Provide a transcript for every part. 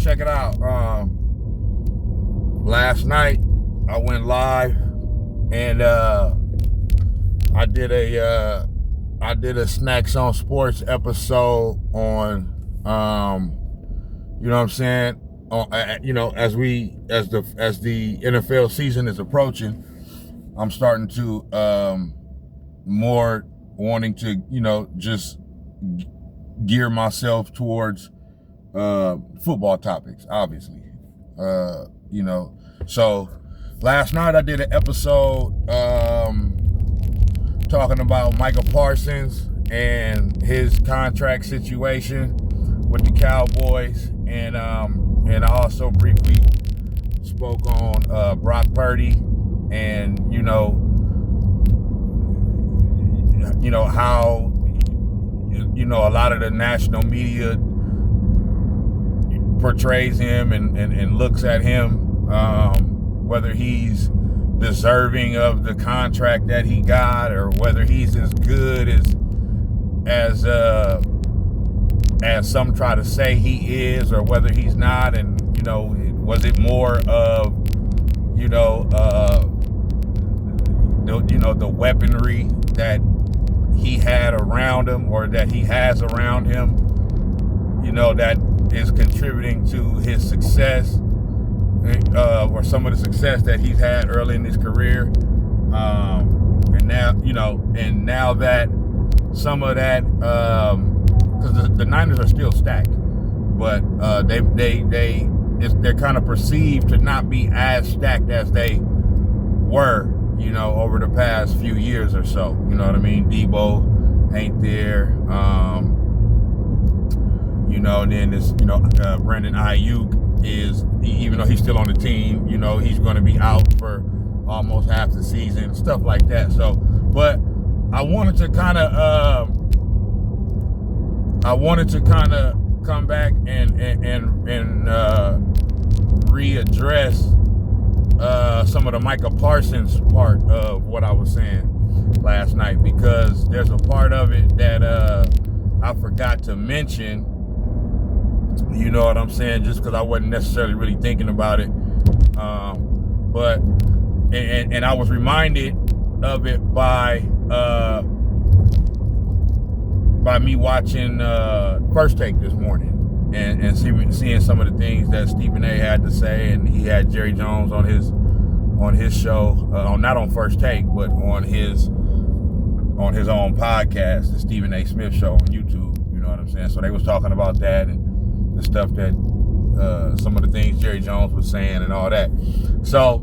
check it out. Last night I went live and I did a Snax on Sportz episode on you know what I'm saying, you know, as the NFL season is approaching, I'm starting to more wanting to, you know, just gear myself towards football topics, obviously. You know, so last night I did an episode talking about Micah Parsons and his contract situation with the Cowboys, and I also briefly spoke on Brock Purdy and you know how a lot of the national media portrays him and looks at him, whether he's deserving of the contract that he got or whether he's as good as some try to say he is, or whether he's not. And you know, was it more of the weaponry that he had around him, or that he has around him, you know, that is contributing to his success, or some of the success that he's had early in his career, and now that some of that, because the Niners are still stacked, but they're kind of perceived to not be as stacked as they were, you know, over the past few years or so. You know what I mean? Debo ain't there. You know, and then this, Brandon Ayuk is, even though he's still on the team, you know, he's going to be out for almost half the season, stuff like that. So, but I wanted to kind of come back and readdress some of the Micah Parsons part of what I was saying last night, because there's a part of it that I forgot to mention. You know what I'm saying? Just because I wasn't necessarily really thinking about it, but I was reminded of it by me watching First Take this morning and seeing some of the things that Stephen A. had to say, and he had Jerry Jones on his show, not on First Take, but on his own podcast, the Stephen A. Smith Show on YouTube. You know what I'm saying? So they was talking about that and the stuff that some of the things Jerry Jones was saying and all that. So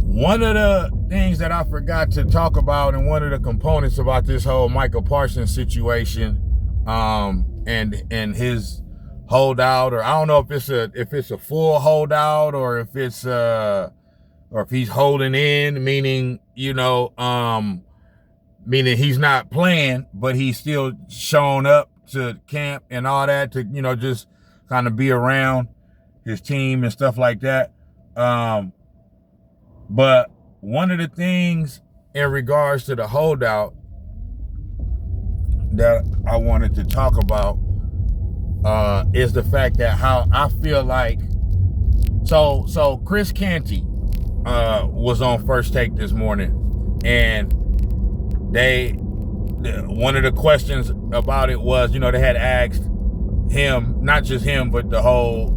one of the things that I forgot to talk about, and one of the components about this whole Micah Parsons situation, and his holdout, or I don't know if it's a full holdout, or if it's or if he's holding in, meaning meaning he's not playing, but he's still showing up to camp and all that to, you know, just kind of be around his team and stuff like that. But one of the things in regards to the holdout that I wanted to talk about is the fact that how I feel like, so Chris Canty was on First Take this morning, and one of the questions about it was, you know, they had asked him, not just him, but the whole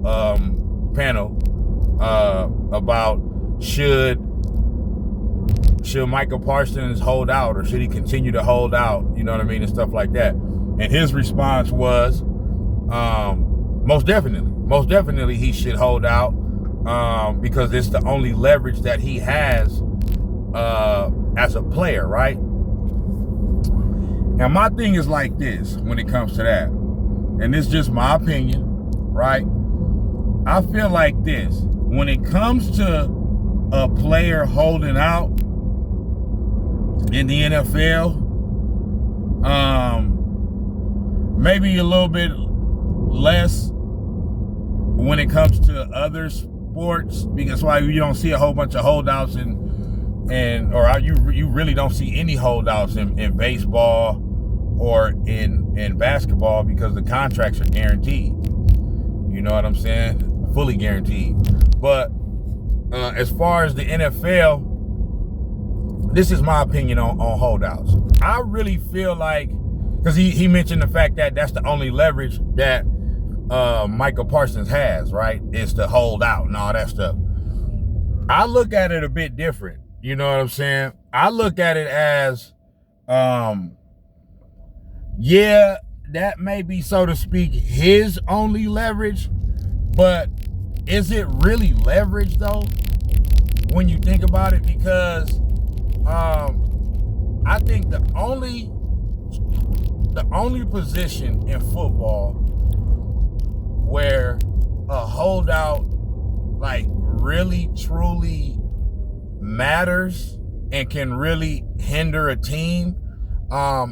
panel, about should Micah Parsons hold out, or should he continue to hold out, you know what I mean, and stuff like that. And his response was, most definitely he should hold out, because it's the only leverage that he has as a player, right? Now, my thing is like this when it comes to that, and it's just my opinion, right? I feel like this, when it comes to a player holding out in the NFL, maybe a little bit less when it comes to other sports, because why you don't see a whole bunch of holdouts you really don't see any holdouts in baseball or in basketball because the contracts are guaranteed. You know what I'm saying? Fully guaranteed. But as far as the NFL, this is my opinion on holdouts. I really feel like, because he mentioned the fact that that's the only leverage that Micah Parsons has, right? Is to hold out and all that stuff. I look at it a bit different. You know what I'm saying? I look at it as, yeah, that may be, so to speak, his only leverage, but is it really leverage though? When you think about it, because I think the only position in football where a holdout like really truly matters and can really hinder a team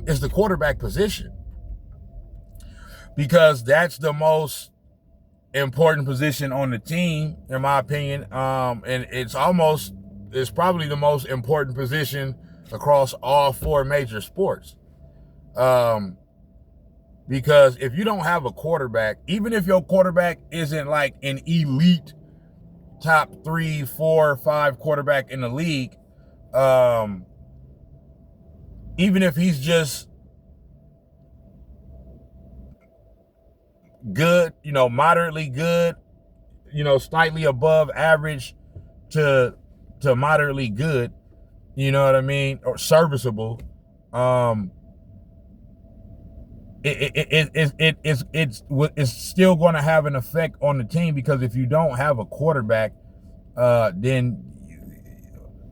is the quarterback position, because that's the most important position on the team, in my opinion, and it's probably the most important position across all four major sports. Because if you don't have a quarterback, even if your quarterback isn't like an elite top 3, 4, 5 quarterback in the league, even if he's just good, moderately good, slightly above average to moderately good, you know what I mean, or serviceable, it's still going to have an effect on the team, because if you don't have a quarterback, then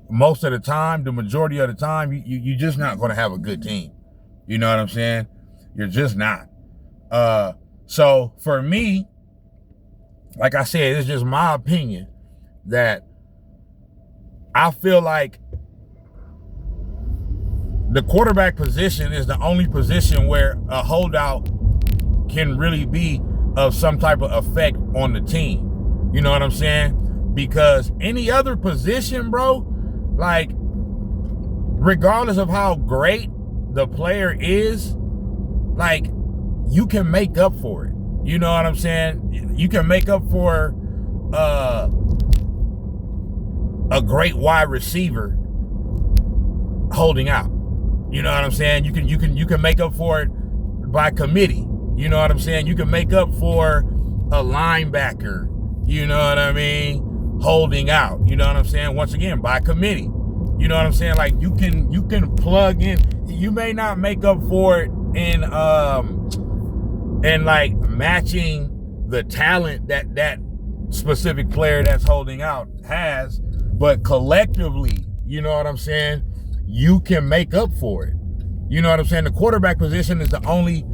most of the time, the majority of the time, you're just not going to have a good team. You know what I'm saying? You're just not. So for me, like I said, it's just my opinion that I feel like the quarterback position is the only position where a holdout can really be of some type of effect on the team. You know what I'm saying? Because any other position, bro, like, regardless of how great the player is, like, you can make up for it. You know what I'm saying? You can make up for a great wide receiver holding out. You know what I'm saying? You can make up for it by committee. You know what I'm saying? You can make up for a linebacker, you know what I mean, holding out. You know what I'm saying? Once again, by committee. You know what I'm saying? Like, you can plug in. You may not make up for it in like matching the talent that specific player that's holding out has, but collectively, you know what I'm saying, you can make up for it. You know what I'm saying? The quarterback position is the only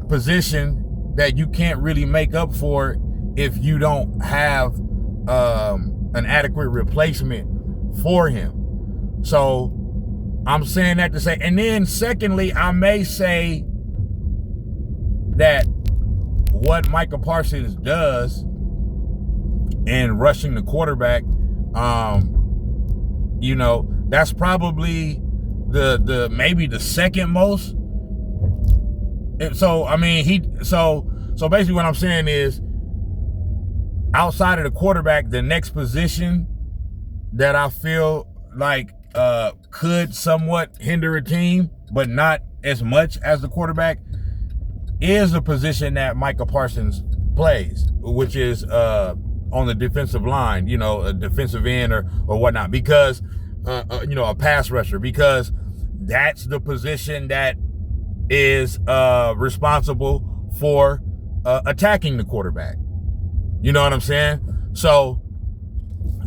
position that you can't really make up for if you don't have an adequate replacement for him. So I'm saying that to say, and then secondly, I may say that what Micah Parsons does in rushing the quarterback, that's probably the maybe the second most. So I mean, so basically what I'm saying is, outside of the quarterback, the next position that I feel like could somewhat hinder a team, but not as much as the quarterback, is the position that Micah Parsons plays, which is on the defensive line, a defensive end or whatnot, because a pass rusher, because that's the position that is responsible for attacking the quarterback. You know what I'm saying? So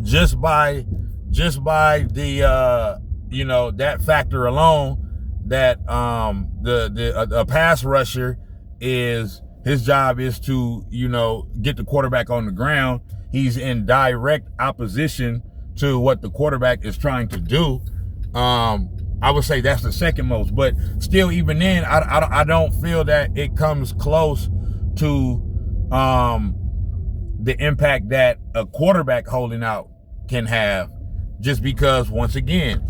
just by the that factor alone, that a pass rusher is, his job is to get the quarterback on the ground. He's in direct opposition to what the quarterback is trying to do. I would say that's the second most, but still, even then, I don't feel that it comes close to the impact that a quarterback holding out can have, just because, once again,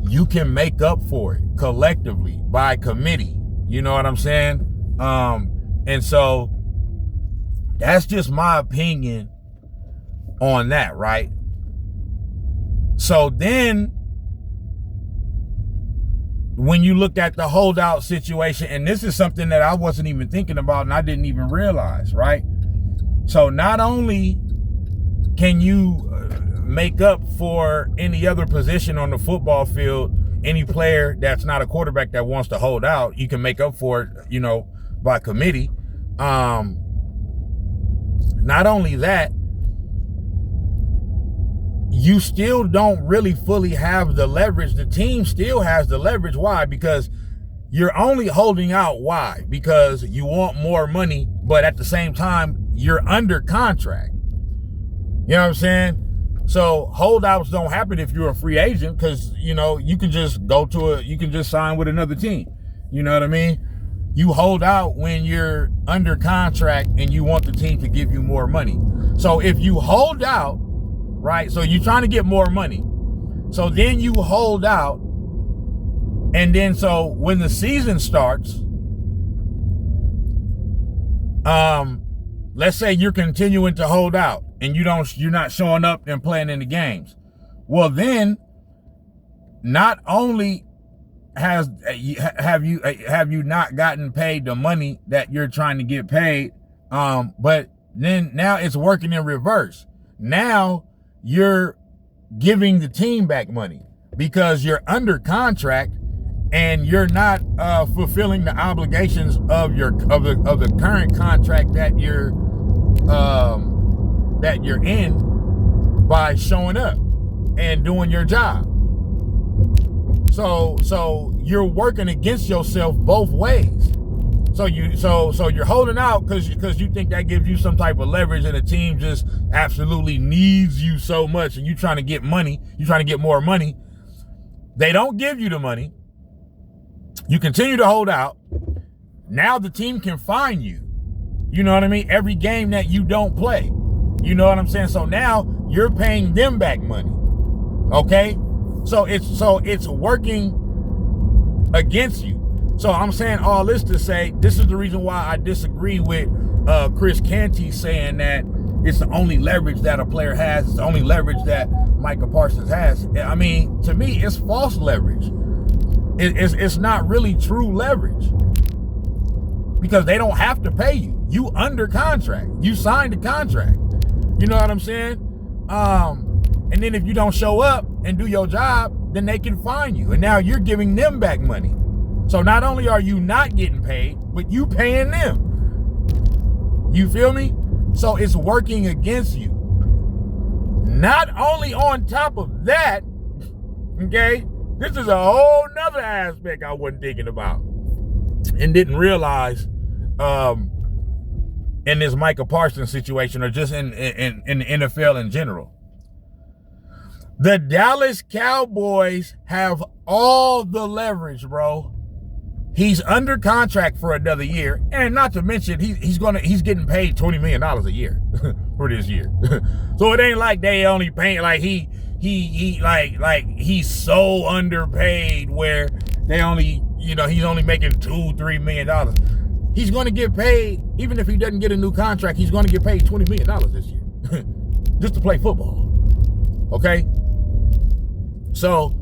you can make up for it collectively by committee. You know what I'm saying? And so that's just my opinion on that, right? So then when you look at the holdout situation, and this is something that I wasn't even thinking about and I didn't even realize, right? So not only can you make up for any other position on the football field, any player that's not a quarterback that wants to hold out, you can make up for it, you know, by committee. Not only that, you still don't really fully have the leverage. The team still has the leverage. Why? Because you're only holding out. Why? Because you want more money, but at the same time, you're under contract. You know what I'm saying? So holdouts don't happen if you're a free agent, because, you know, you can just you can just sign with another team. You know what I mean? You hold out when you're under contract and you want the team to give you more money. So if you hold out, right? So you're trying to get more money. So then you hold out. And then so when the season starts, let's say you're continuing to hold out and you're not showing up and playing in the games. Well, then not only have you not gotten paid the money that you're trying to get paid, but then now it's working in reverse. Now you're giving the team back money because you're under contract and you're not fulfilling the obligations of the current contract that you're in by showing up and doing your job. So you're working against yourself both ways. So you're holding out because you think that gives you some type of leverage, and the team just absolutely needs you so much, and you're trying to get money, you're trying to get more money. They don't give you the money. You continue to hold out. Now the team can fine you. You know what I mean? Every game that you don't play. You know what I'm saying? So now you're paying them back money. Okay? So it's working against you. So I'm saying all this to say, this is the reason why I disagree with Chris Canty saying that it's the only leverage that a player has. It's the only leverage that Micah Parsons has. I mean, to me, it's false leverage. It's not really true leverage, because they don't have to pay you. You under contract. You signed a contract. You know what I'm saying? And then if you don't show up and do your job, then they can fine you. And now you're giving them back money. So not only are you not getting paid, but you paying them. You feel me? So it's working against you. Not only on top of that, okay, this is a whole nother aspect I wasn't thinking about and didn't realize in this Micah Parsons situation, or just in the NFL in general. The Dallas Cowboys have all the leverage, bro. He's under contract for another year, and not to mention he's getting paid $20 million a year for this year. So it ain't like they only paying, like he's so underpaid where they only, you know, he's only making $2-3 million. He's going to get paid, even if he doesn't get a new contract, he's going to get paid $20 million this year just to play football. Okay, so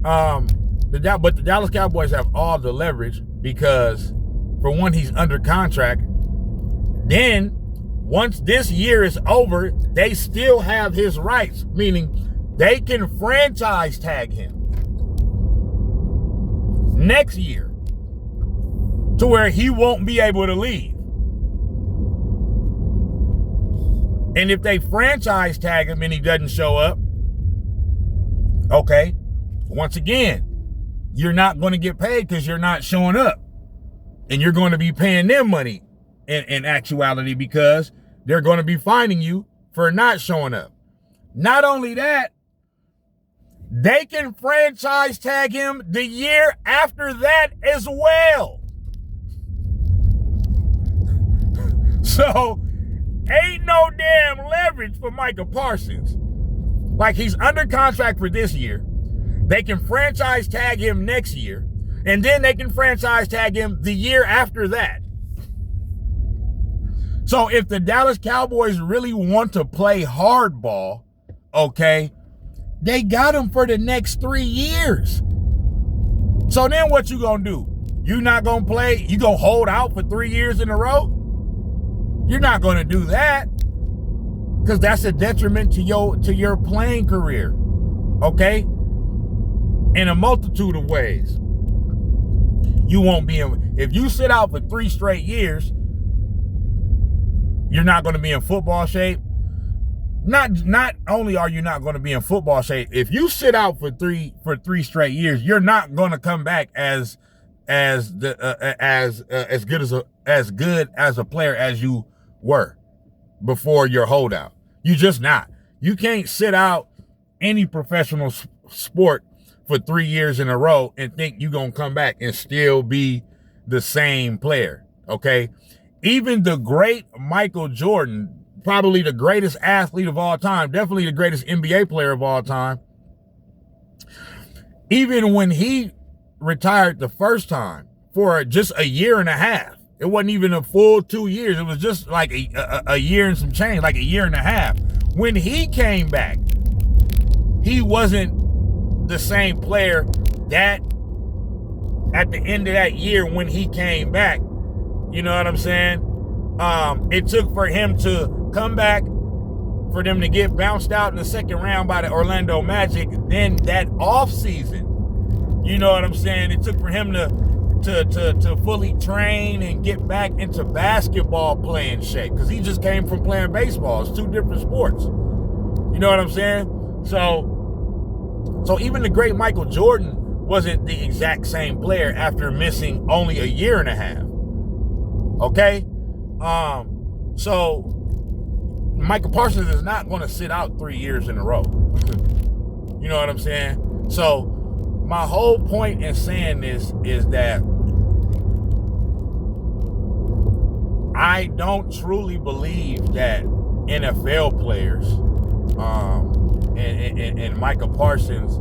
but the Dallas Cowboys have all the leverage because, for one, he's under contract. Then, once this year is over, they still have his rights, meaning they can franchise tag him next year to where he won't be able to leave. And if they franchise tag him and he doesn't show up, okay, once again, you're not going to get paid because you're not showing up. And you're going to be paying them money in actuality, because they're going to be fining you for not showing up. Not only that, they can franchise tag him the year after that as well. So, ain't no damn leverage for Micah Parsons. Like, he's under contract for this year. They can franchise tag him next year. And then they can franchise tag him the year after that. So if the Dallas Cowboys really want to play hardball, okay, they got him for the next 3 years. So then what you gonna do? You not gonna play? You gonna hold out for 3 years in a row? You're not gonna do that, because that's a detriment to your playing career, okay? In a multitude of ways. You won't be in. If you sit out for 3 straight years, you're not going to be in football shape. Not only are you not going to be in football shape, if you sit out for three straight years, you're not going to come back as good as a player as you were before your holdout. You just not. You can't sit out any professional sport for 3 years in a row and think you're going to come back and still be the same player, okay? Even the great Michael Jordan, probably the greatest athlete of all time, definitely the greatest NBA player of all time, even when he retired the first time for just a year and a half, it wasn't even a full 2 years, it was just like a year and some change, like a year and a half. When he came back, he wasn't the same player that at the end of that year when he came back. You know what I'm saying? It took for him to come back, for them to get bounced out in the second round by the Orlando Magic. Then that offseason, you know what I'm saying? It took for him to fully train and get back into basketball playing shape, because he just came from playing baseball. It's 2 different sports. You know what I'm saying? So even the great Michael Jordan wasn't the exact same player after missing only a year and a half. Okay? So Micah Parsons is not going to sit out 3 years in a row. You know what I'm saying? So my whole point in saying this is that I don't truly believe that NFL players, and Micah Parsons,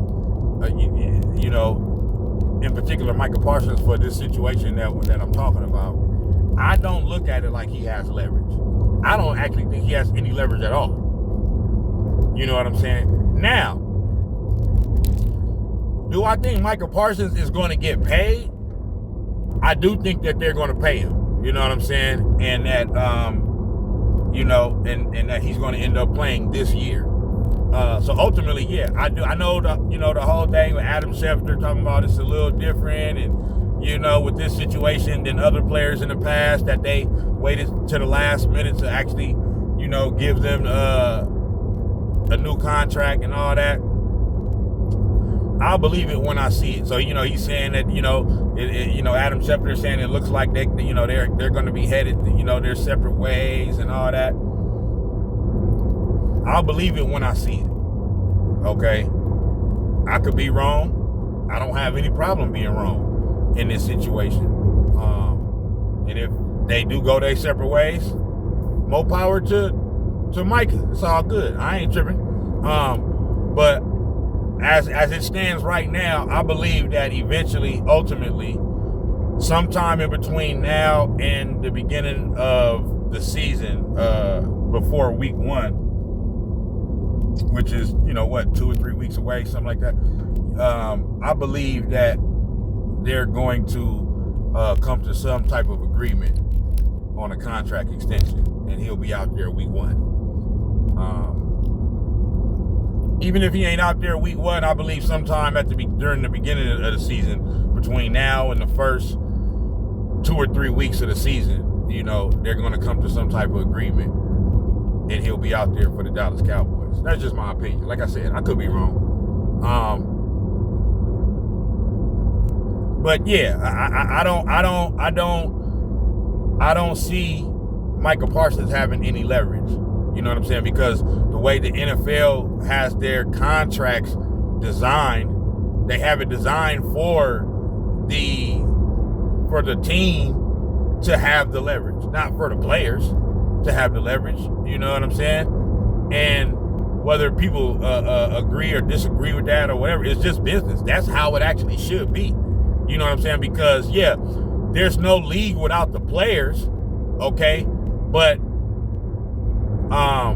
you know, in particular Micah Parsons, for this situation that I'm talking about, I don't look at it like he has leverage. I don't actually think he has any leverage at all. You know what I'm saying? Now, do I think Micah Parsons is going to get paid? I do think that they're going to pay him. You know what I'm saying? And that, you know, and that he's going to end up playing this year. So ultimately, yeah, I do. I know the whole thing with Adam Schefter talking about it's a little different, and you know, with this situation than other players in the past, that they waited to the last minute to actually, you know, give them a new contract and all that. I'll believe it when I see it. So, you know, he's saying that, you know, Adam Schefter is saying it looks like they're going to be headed, you know, their separate ways and all that. I'll believe it when I see it. Okay? I could be wrong. I don't have any problem being wrong in this situation. And if they do go their separate ways, more power to Micah. It's all good. I ain't tripping. But as it stands right now, I believe that eventually, ultimately, sometime in between now and the beginning of the season, before week 1, which is, you know, what, 2 or 3 weeks away, something like that. I believe that they're going to come to some type of agreement on a contract extension, and he'll be out there week 1. Even if he ain't out there week 1, I believe sometime during the beginning of the season, between now and the first 2 or 3 weeks of the season, you know, they're going to come to some type of agreement, and he'll be out there for the Dallas Cowboys. That's just my opinion. Like I said, I could be wrong. But yeah, I don't see Micah Parsons having any leverage. You know what I'm saying? Because the way the NFL has their contracts designed, they have it designed for the team to have the leverage, not for the players to have the leverage. You know what I'm saying? And whether people agree or disagree with that or whatever, it's just business. That's how it actually should be. You know know what I'm saying? Because, yeah, there's no league without the players, okay? But, I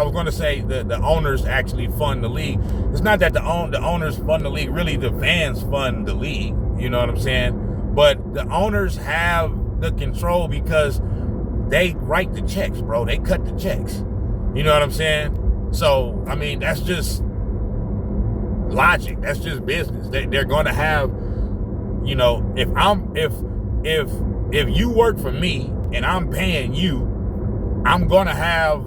was going to say the owners actually fund the league. It's not that the owners fund the league. Really, the fans fund the league. You know what I'm saying? But the owners have the control because they write the checks, bro. They cut the checks. You know what I'm saying? So, I mean, that's just logic. That's just business. They're going to have, you know, if you work for me and I'm paying you, I'm going to have,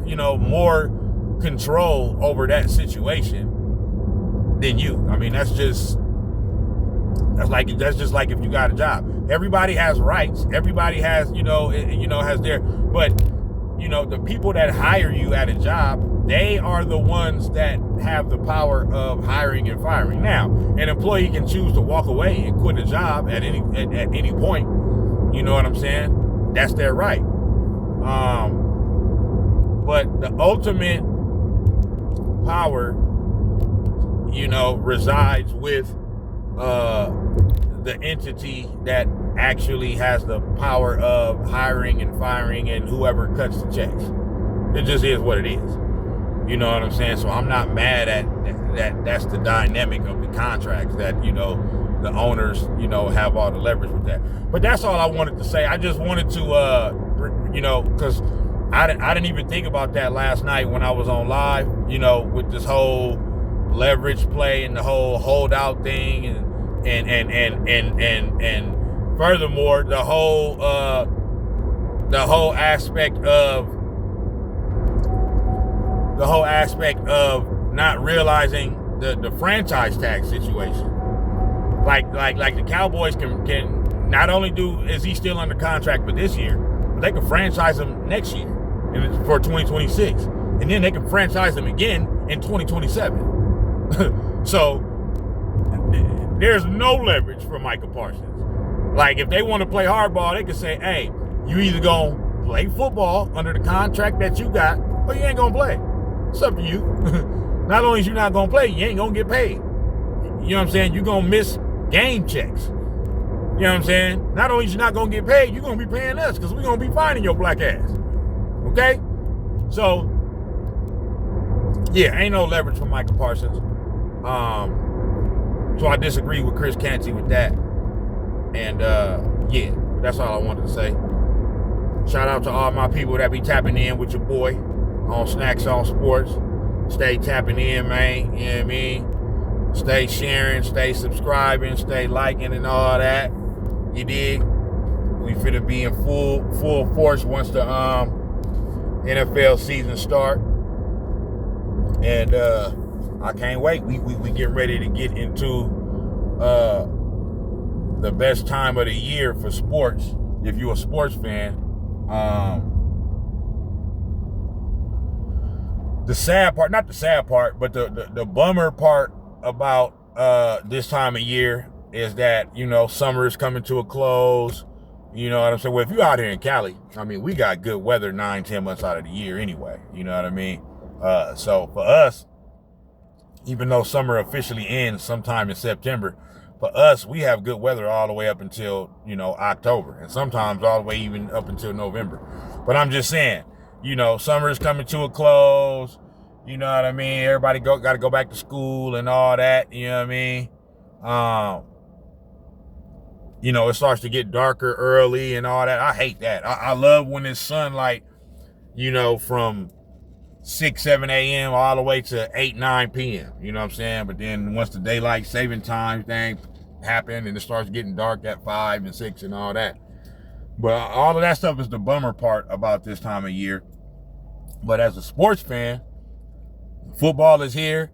you know, more control over that situation than you. I mean, that's just like if you got a job. Everybody has rights. Everybody has, has their, but, you know, the people that hire you at a job, they are the ones that have the power of hiring and firing. Now, an employee can choose to walk away and quit a job at any point. You know what I'm saying? That's their right. But the ultimate power, you know, resides with the entity that actually has the power of hiring and firing and whoever cuts the checks. It just is what it is. You know what I'm saying? So I'm not mad at that. That's the dynamic of the contracts, that, you know, the owners, you know, have all the leverage with that. But that's all I wanted to say. I just wanted to, you know, because I didn't even think about that last night when I was on live, you know, with this whole leverage play and the whole holdout thing, and furthermore, the whole aspect of not realizing the franchise tag situation. Like the Cowboys can not only is he still under contract for this year, but they can franchise him next year and for 2026, and then they can franchise him again in 2027. So there's no leverage for Micah Parsons. Like, if they want to play hardball, they can say, hey, you either gonna play football under the contract that you got, or you ain't gonna play. It's up to you. Not only is you not gonna play, you ain't gonna get paid. You know what I'm saying? You're gonna miss game checks. You know what I'm saying? Not only is you not gonna get paid, you're gonna be paying us, because we're gonna be finding your black ass. Okay? So, yeah, ain't no leverage for Micah Parsons. So I disagree with Chris Canty with that. And yeah, that's all I wanted to say. Shout out to all my people that be tapping in with your boy on Snax on Sports. Stay tapping in, man. You know what I mean? Stay sharing, stay subscribing, stay liking and all that. You dig? We finna be in full force once the NFL season start. And I can't wait. We get ready to get into the best time of the year for sports. If you're a sports fan, the sad part, not the sad part, but the bummer part about this time of year is that, you know, summer is coming to a close. You know what I'm saying? Well, if you're out here in Cali, I mean, we got good weather 9-10 months out of the year anyway. You know what I mean? So for us, even though summer officially ends sometime in September, for us, we have good weather all the way up until, you know, October, and sometimes all the way even up until November. But I'm just saying, you know, summer is coming to a close. You know what I mean? Everybody got to go back to school and all that. You know what I mean? You know, it starts to get darker early and all that. I hate that. I love when it's sunlight, you know, from 6, 7 a.m. all the way to 8, 9 p.m. You know what I'm saying? But then once the daylight saving time thing happen and it starts getting dark at 5 and 6 and all that. But all of that stuff is the bummer part about this time of year. But as a sports fan, football is here.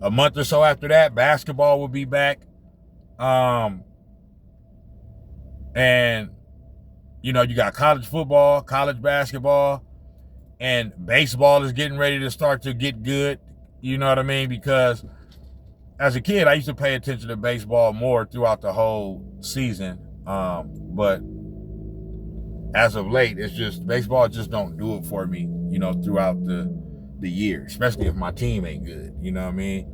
A month or so after that, basketball will be back. And, you know, you got college football, college basketball, and baseball is getting ready to start to get good. You know what I mean? Because as a kid, I used to pay attention to baseball more throughout the whole season. But as of late, it's just, baseball just don't do it for me, you know, throughout the year, especially if my team ain't good. You know what I mean?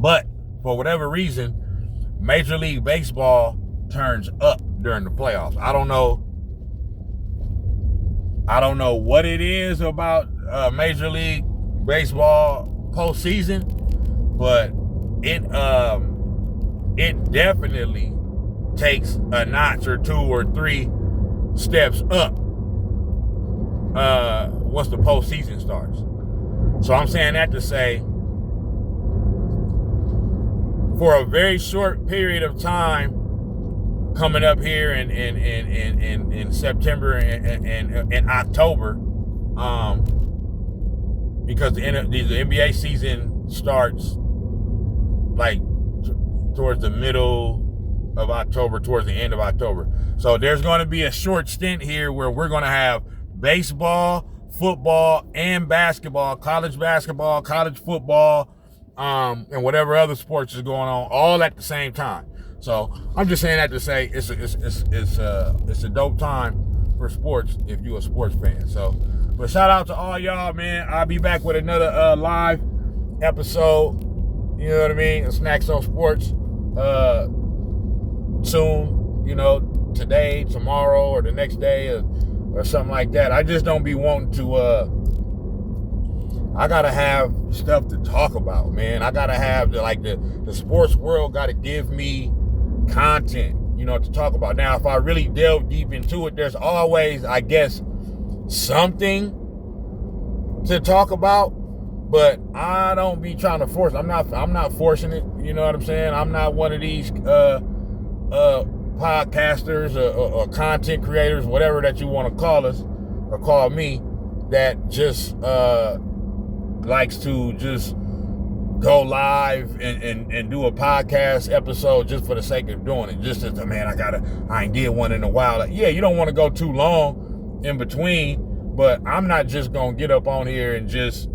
But for whatever reason, Major League Baseball turns up during the playoffs. I don't know what it is about Major League Baseball postseason, but it definitely takes a notch or two or three steps up once the postseason starts. So I'm saying that to say, for a very short period of time coming up here in September and October, because the NBA season starts like towards the middle of October, towards the end of October. So there's going to be a short stint here where we're going to have baseball, football, and basketball, college football, and whatever other sports is going on, all at the same time. So I'm just saying that to say it's a dope time for sports if you're a sports fan. So, but shout out to all y'all, man. I'll be back with another live episode. You know what I mean? Snax on Sports soon. You know, today, tomorrow, or the next day, or something like that. I just don't be wanting to. I gotta have stuff to talk about, man. I gotta have the sports world gotta give me content, you know, to talk about. Now, if I really delve deep into it, there's always, I guess, something to talk about, but I don't be trying to force. I'm not forcing it. You know what I'm saying? I'm not one of these podcasters or content creators, whatever that you want to call us or call me, that just likes to just go live and do a podcast episode just for the sake of doing it. Just as, man, I ain't did one in a while. Like, yeah, you don't want to go too long in between, but I'm not just gonna get up on here and just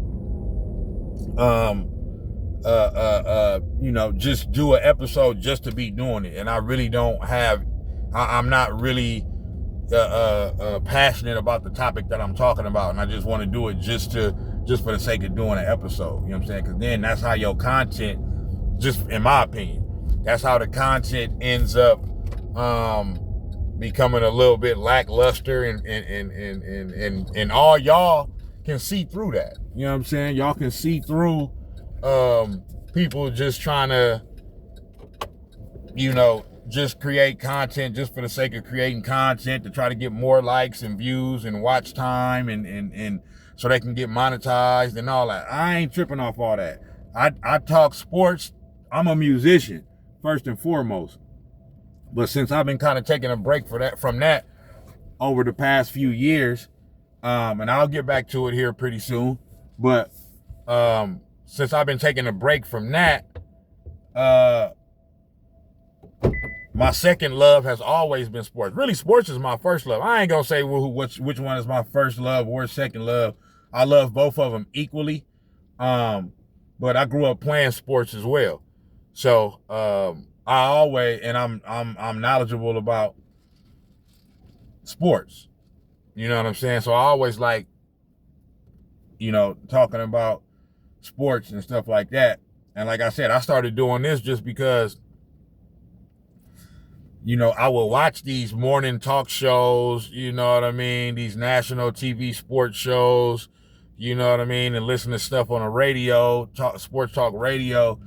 you know, just do an episode just to be doing it. And I really don't have, I'm not really passionate about the topic that I'm talking about, and I just want to do it just for the sake of doing an episode. You know what I'm saying? Because then that's how your content, just in my opinion, that's how the content ends up becoming a little bit lackluster, and all y'all can see through that. You know what I'm saying? Y'all can see through people just trying to, you know, just create content just for the sake of creating content to try to get more likes and views and watch time and so they can get monetized and all that. I ain't tripping off all that. I talk sports. I'm a musician first and foremost. But since I've been kind of taking a break from that over the past few years, and I'll get back to it here pretty soon. But since I've been taking a break from that, my second love has always been sports. Really, sports is my first love. I ain't gonna say which one is my first love or second love. I love both of them equally. But I grew up playing sports as well. So I always, and I'm knowledgeable about sports. You know what I'm saying? So I always like, you know, talking about sports and stuff like that. And like I said, I started doing this just because, you know, I will watch these morning talk shows, you know what I mean? These national TV sports shows, you know what I mean? And listen to stuff on the radio, sports talk radio.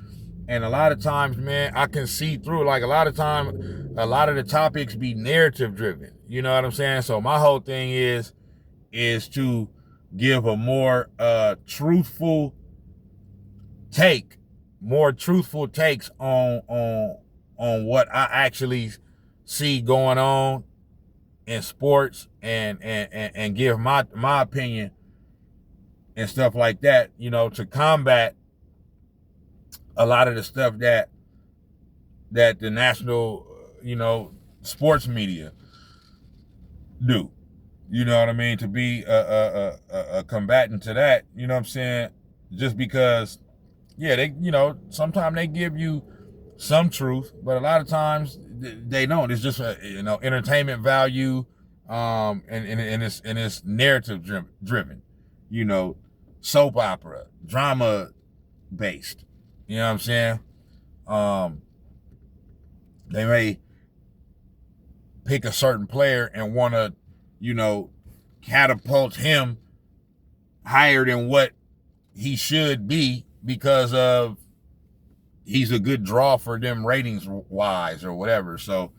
And a lot of times, man, I can see through, like a lot of the topics be narrative driven. You know what I'm saying? So my whole thing is to give a more truthful takes on what I actually see going on in sports and give my opinion and stuff like that, you know, to combat a lot of the stuff that the national, you know, sports media do. You know what I mean? To be a combatant to that, you know what I'm saying? Just because, yeah, they, you know, sometimes they give you some truth, but a lot of times they don't. It's just a, you know, entertainment value, and it's narrative driven, you know, soap opera, drama based. You know what I'm saying? They may pick a certain player and want to, catapult him higher than what he should be because of he's a good draw for them ratings wise or whatever. So,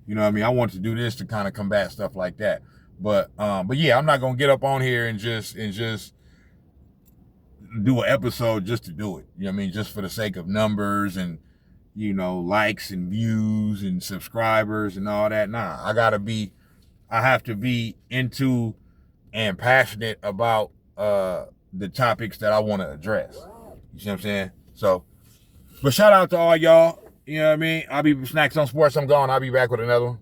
I want to do this to kind of combat stuff like that. But yeah, I'm not gonna get up on here and just do an episode just to do it. Just for the sake of numbers and likes and views and subscribers and all that. Nah, I have to be into and passionate about the topics that I want to address. You see what I'm saying? So, but shout out to all y'all. You know what I mean? I'll be Snax on Sports. I'm gone. I'll be back with another one.